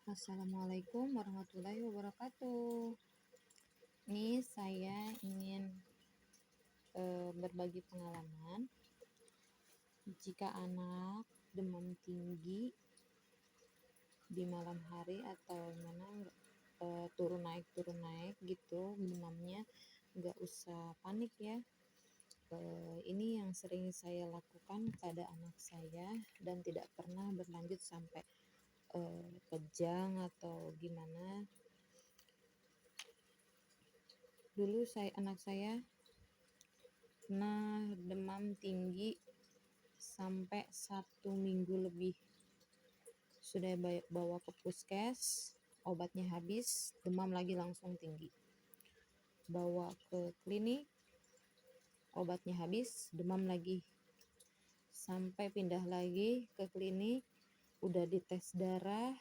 Assalamualaikum warahmatullahi wabarakatuh. Ini saya ingin berbagi pengalaman. Jika anak demam tinggi di malam hari atau mana turun naik gitu demamnya, nggak usah panik ya. Ini yang sering saya lakukan pada anak saya dan tidak pernah berlanjut sampai kejang atau gimana. Dulu anak saya pernah demam tinggi sampai 1 minggu lebih. Sudah bawa ke puskes, obatnya habis, demam lagi langsung tinggi. Bawa ke klinik, obatnya habis, demam lagi. Sampai pindah lagi ke klinik, udah dites darah,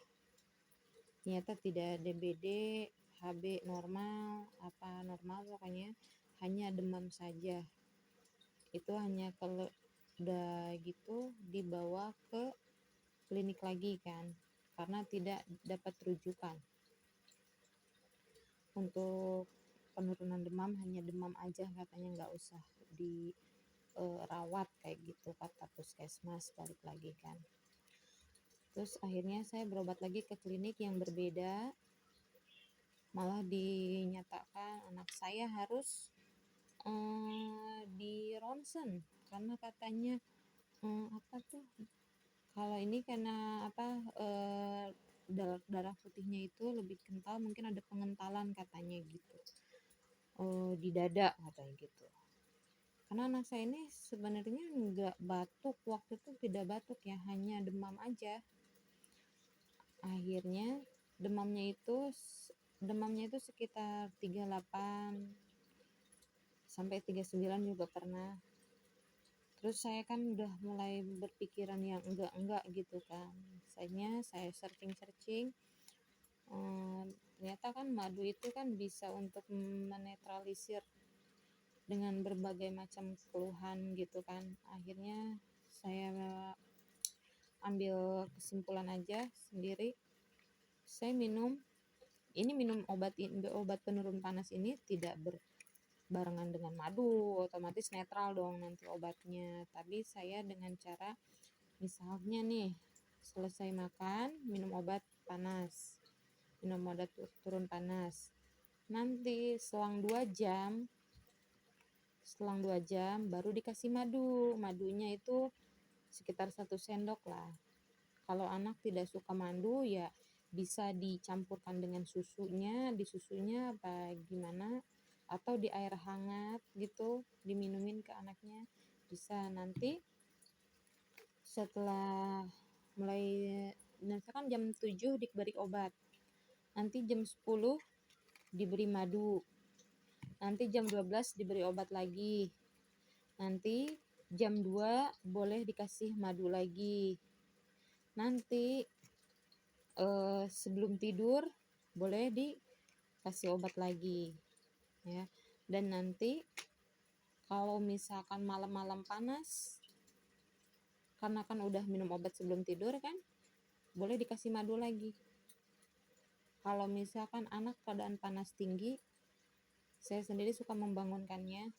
ternyata tidak DBD, HB normal, normal pokoknya, hanya demam saja. Itu hanya kalau udah gitu dibawa ke klinik lagi kan, karena tidak dapat rujukan. Untuk penurunan demam hanya demam aja katanya, nggak usah dirawat kayak gitu kata puskesmas. Balik lagi kan, terus akhirnya saya berobat lagi ke klinik yang berbeda, malah dinyatakan anak saya harus di ronsen karena katanya kalau ini karena darah putihnya itu lebih kental, mungkin ada pengentalan katanya gitu di dada katanya gitu. Karena anak saya ini sebenarnya nggak batuk, waktu itu tidak batuk ya, hanya demam aja. Akhirnya demamnya itu sekitar 38 sampai 39 juga pernah. Terus saya kan udah mulai berpikiran yang enggak gitu kan. Saya searching, ternyata kan madu itu kan bisa untuk menetralisir dengan berbagai macam keluhan gitu kan. Akhirnya saya ambil kesimpulan aja sendiri. Saya minum obat penurun panas ini tidak barengan dengan madu, otomatis netral dong nanti obatnya. Tapi saya dengan cara, misalnya nih, selesai makan minum obat turun panas. Nanti selang 2 jam baru dikasih madu. Madunya itu sekitar 1 sendok lah. Kalau anak tidak suka madu ya bisa dicampurkan dengan di susunya apa gimana, atau di air hangat gitu diminumin ke anaknya bisa. Nanti setelah misalkan jam 7 diberi obat, nanti jam 10 diberi madu, nanti jam 12 diberi obat lagi, nanti jam 2 boleh dikasih madu lagi, nanti sebelum tidur boleh dikasih obat lagi ya. Dan nanti kalau misalkan malam-malam panas, karena kan udah minum obat sebelum tidur kan, boleh dikasih madu lagi. Kalau misalkan anak keadaan panas tinggi, saya sendiri suka membangunkannya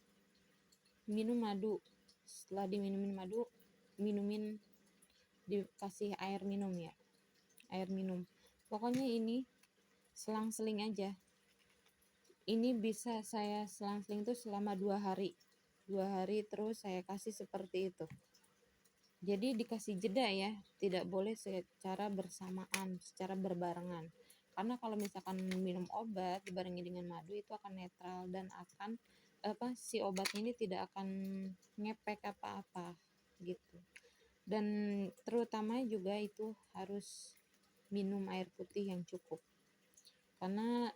minum madu. Setelah diminumin madu, dikasih air minum. Pokoknya ini selang-seling aja. Ini bisa saya selang-seling itu selama 2 hari. 2 hari terus saya kasih seperti itu. Jadi dikasih jeda ya, tidak boleh secara bersamaan, secara berbarengan. Karena kalau misalkan minum obat dibarengi dengan madu itu akan netral dan akan si obatnya ini tidak akan ngepek apa-apa gitu. Dan terutama juga itu harus minum air putih yang cukup. Karena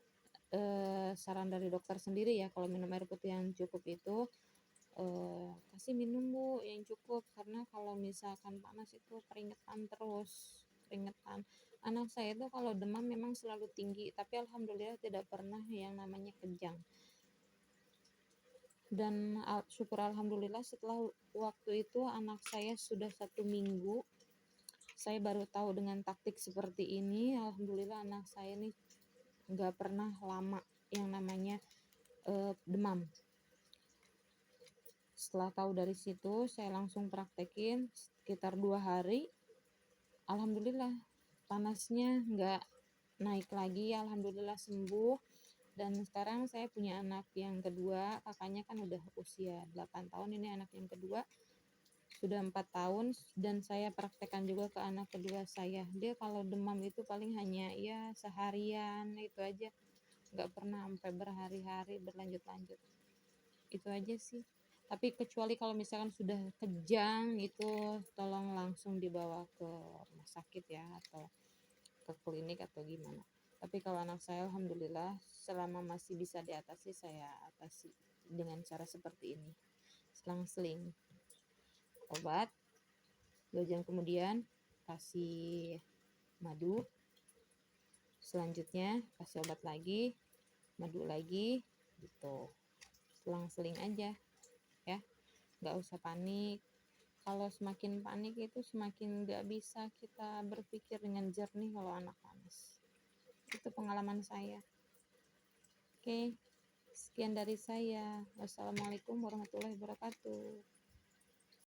saran dari dokter sendiri ya, kalau minum air putih yang cukup itu kasih minum Bu yang cukup, karena kalau misalkan panas itu keringetan. Anak saya itu kalau demam memang selalu tinggi, tapi alhamdulillah tidak pernah yang namanya kejang. Dan syukur alhamdulillah setelah waktu itu anak saya sudah 1 minggu Saya baru tahu dengan taktik seperti ini. Alhamdulillah anak saya nih nggak pernah lama yang namanya demam. Setelah tahu dari situ, saya langsung praktekin sekitar 2 hari. Alhamdulillah panasnya nggak naik lagi, alhamdulillah sembuh. Dan sekarang saya punya anak yang kedua, kakaknya kan udah usia 8 tahun, ini anak yang kedua sudah 4 tahun, dan saya praktekkan juga ke anak kedua saya. Dia kalau demam itu paling hanya ya seharian, itu aja, nggak pernah sampai berhari-hari berlanjut-lanjut. Itu aja sih. Tapi kecuali kalau misalkan sudah kejang itu tolong langsung dibawa ke rumah sakit ya, atau ke klinik atau gimana. Tapi kalau anak saya alhamdulillah selama masih bisa diatasi, saya atasi dengan cara seperti ini. Selang-seling obat, 2 jam kemudian kasih madu, selanjutnya kasih obat lagi, madu lagi, gitu. Selang-seling aja ya, nggak usah panik. Kalau semakin panik itu semakin nggak bisa kita berpikir dengan jernih kalau anak panas. Itu pengalaman saya. Oke, sekian dari saya. Wassalamualaikum warahmatullahi wabarakatuh.